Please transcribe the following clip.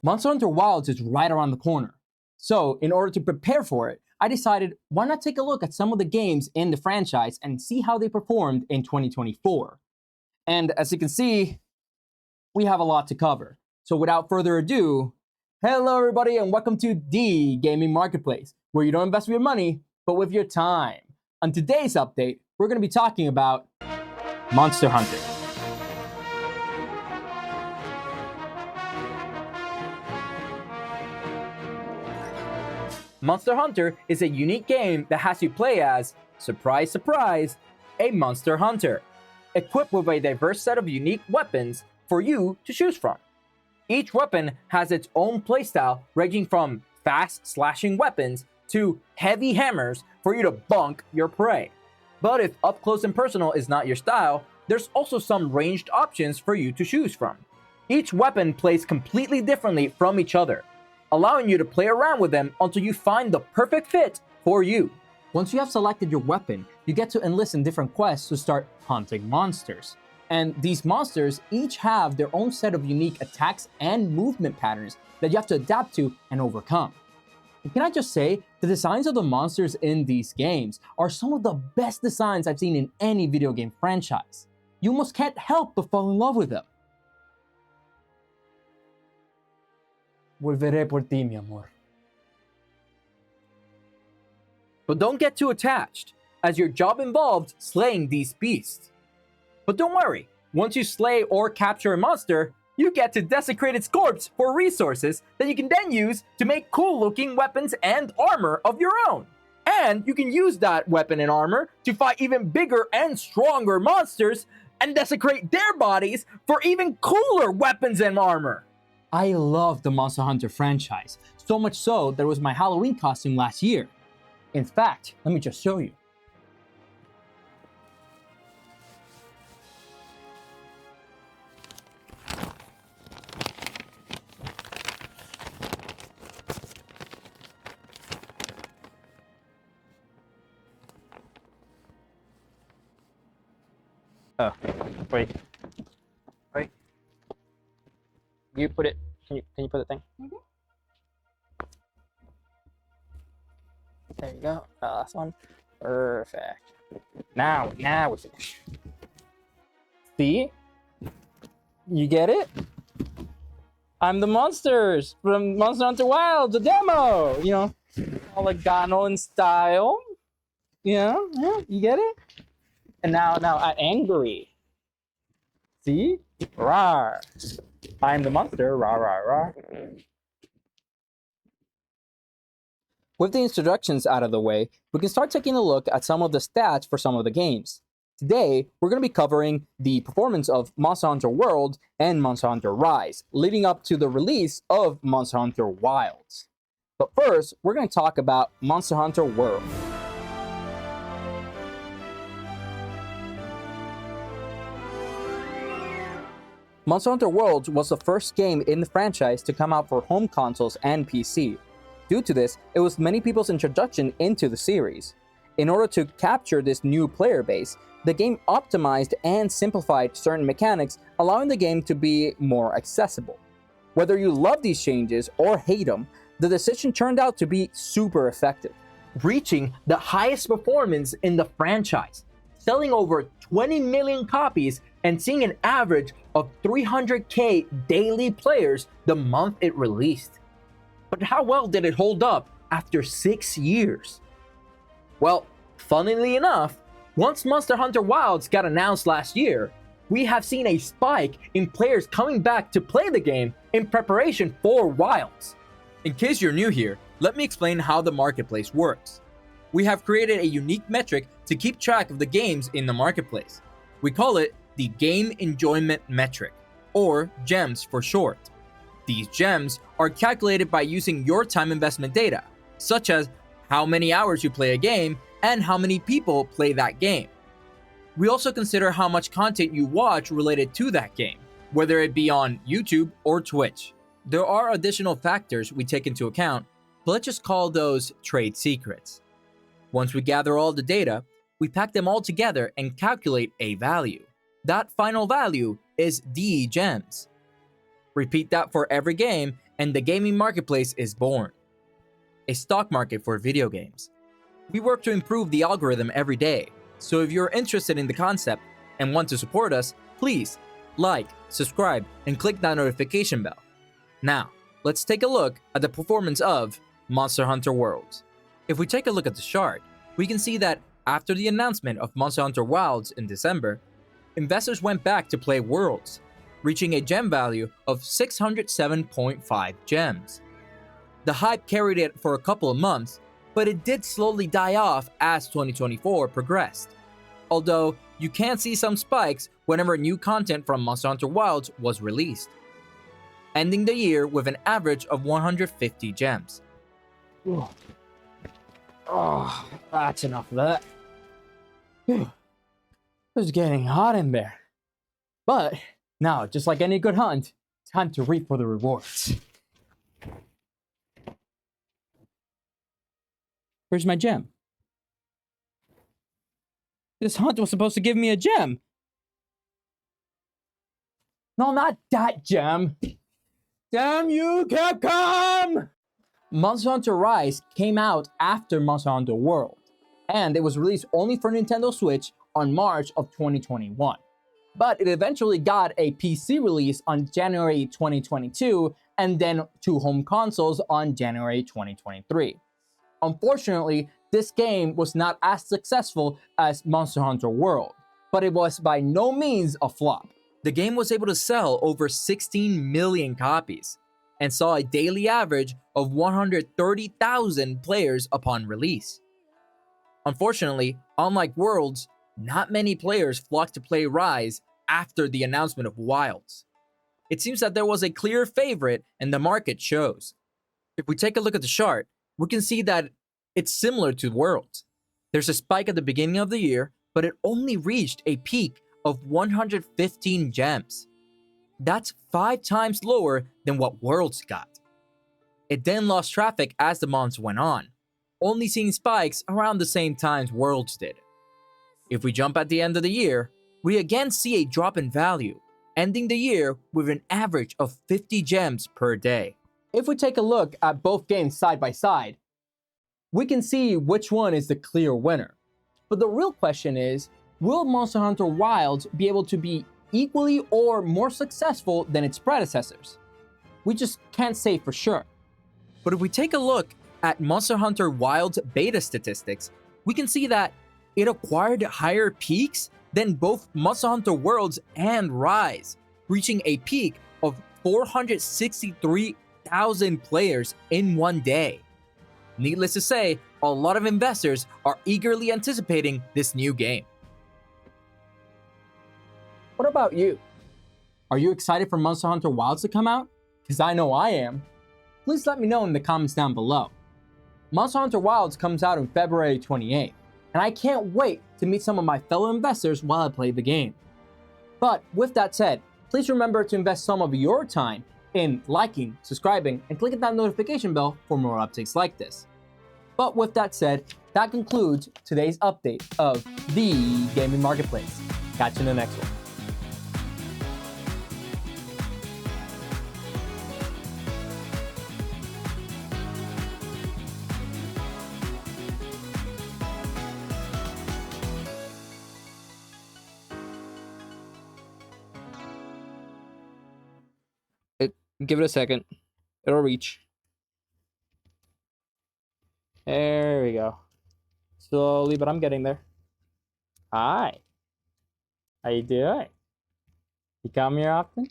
Monster Hunter Wilds is right around the corner. So, in order to prepare for it, I decided why not take a look at some of the games in the franchise and see how they performed in 2024. And as you can see, we have a lot to cover. So without further ado, hello everybody and welcome to the Gaming Marketplace, where you don't invest with your money, but with your time. On today's update, we're going to be talking about Monster Hunter. Monster Hunter is a unique game that has you play as, surprise, surprise, a monster hunter, equipped with a diverse set of unique weapons for you to choose from. Each weapon has its own playstyle, ranging from fast slashing weapons to heavy hammers for you to bunk your prey. But if up close and personal is not your style, there's also some ranged options for you to choose from. Each weapon plays completely differently from each other, allowing you to play around with them until you find the perfect fit for you. Once you have selected your weapon, you get to enlist in different quests to start hunting monsters. And these monsters each have their own set of unique attacks and movement patterns that you have to adapt to and overcome. And can I just say, the designs of the monsters in these games are some of the best designs I've seen in any video game franchise. You almost can't help but fall in love with them. Volveré por ti, mi amor. But don't get too attached, as your job involved slaying these beasts. But don't worry, once you slay or capture a monster, you get to desecrate its corpse for resources that you can then use to make cool-looking weapons and armor of your own. And you can use that weapon and armor to fight even bigger and stronger monsters and desecrate their bodies for even cooler weapons and armor. I love the Monster Hunter franchise, so much so that it was my Halloween costume last year. In fact, let me just show you. Oh, wait. You put it. Can you put the thing? Mm-hmm. There you go. Last one. Perfect. Now we finish. See? You get it? I'm the monsters from Monster Hunter Wilds, the demo. You know, polygonal in style. Yeah, you get it? And now I'm angry. See? Rawr. I'm the monster. Rawr, rawr, rawr. With the introductions out of the way, we can start taking a look at some of the stats for some of the games. Today, we're going to be covering the performance of Monster Hunter World and Monster Hunter Rise, leading up to the release of Monster Hunter Wilds. But first, we're going to talk about Monster Hunter World. Monster Hunter Worlds was the first game in the franchise to come out for home consoles and PC. Due to this, it was many people's introduction into the series. In order to capture this new player base, the game optimized and simplified certain mechanics, allowing the game to be more accessible. Whether you love these changes or hate them, the decision turned out to be super effective, reaching the highest performance in the franchise, selling over 20 million copies and seeing an average of 300k daily players the month it released. But how well did it hold up after 6 years? Well, funnily enough, once Monster Hunter Wilds got announced last year, we have seen a spike in players coming back to play the game in preparation for Wilds. In case you're new here, let me explain how the marketplace works. We have created a unique metric to keep track of the games in the marketplace. We call it the Game Enjoyment Metric, or GEMS for short. These GEMS are calculated by using your time investment data, such as how many hours you play a game and how many people play that game. We also consider how much content you watch related to that game, whether it be on YouTube or Twitch. There are additional factors we take into account, but let's just call those trade secrets. Once we gather all the data, we pack them all together and calculate a value. That final value is the GEMS. Repeat that for every game, and the gaming marketplace is born. A stock market for video games. We work to improve the algorithm every day, so if you're interested in the concept and want to support us, please like, subscribe, and click that notification bell. Now, let's take a look at the performance of Monster Hunter Worlds. If we take a look at the chart, we can see that after the announcement of Monster Hunter Wilds in December, investors went back to play Worlds, reaching a gem value of 607.5 gems. The hype carried it for a couple of months, but it did slowly die off as 2024 progressed. Although, you can see some spikes whenever new content from Monster Hunter Wilds was released, ending the year with an average of 150 gems. Oh, that's enough of that. It's getting hot in there. But now, just like any good hunt, time to reap for the rewards. Where's my gem? This hunt was supposed to give me a gem. No, not that gem. Damn you, Capcom! Monster Hunter Rise came out after Monster Hunter World, and it was released only for Nintendo Switch on March of 2021. But it eventually got a PC release on January 2022, and then to home consoles on January 2023. Unfortunately, this game was not as successful as Monster Hunter World, but it was by no means a flop. The game was able to sell over 16 million copies, and saw a daily average of 130,000 players upon release. Unfortunately, unlike Worlds, not many players flocked to play Rise after the announcement of Wilds. It seems that there was a clear favorite and the market shows. If we take a look at the chart, we can see that it's similar to Worlds. There's a spike at the beginning of the year, but it only reached a peak of 115 gems. That's 5 times lower than what Worlds got. It then lost traffic as the months went on, only seeing spikes around the same times Worlds did. If we jump at the end of the year, we again see a drop in value, ending the year with an average of 50 gems per day. If we take a look at both games side by side, we can see which one is the clear winner. But the real question is, will Monster Hunter Wilds be able to be equally or more successful than its predecessors? We just can't say for sure. But if we take a look at Monster Hunter Wilds beta statistics, we can see that it acquired higher peaks than both Monster Hunter Worlds and Rise, reaching a peak of 463,000 players in one day. Needless to say, a lot of investors are eagerly anticipating this new game. What about you? Are you excited for Monster Hunter Wilds to come out? Because I know I am. Please let me know in the comments down below. Monster Hunter Wilds comes out on February 28th, and I can't wait to meet some of my fellow investors while I play the game. But with that said, please remember to invest some of your time in liking, subscribing, and clicking that notification bell for more updates like this. But with that said, that concludes today's update of the gaming marketplace. Catch you in the next one. Give it a second. It'll reach. There we go. Slowly, but I'm getting there. Hi. How you doing? You come here often?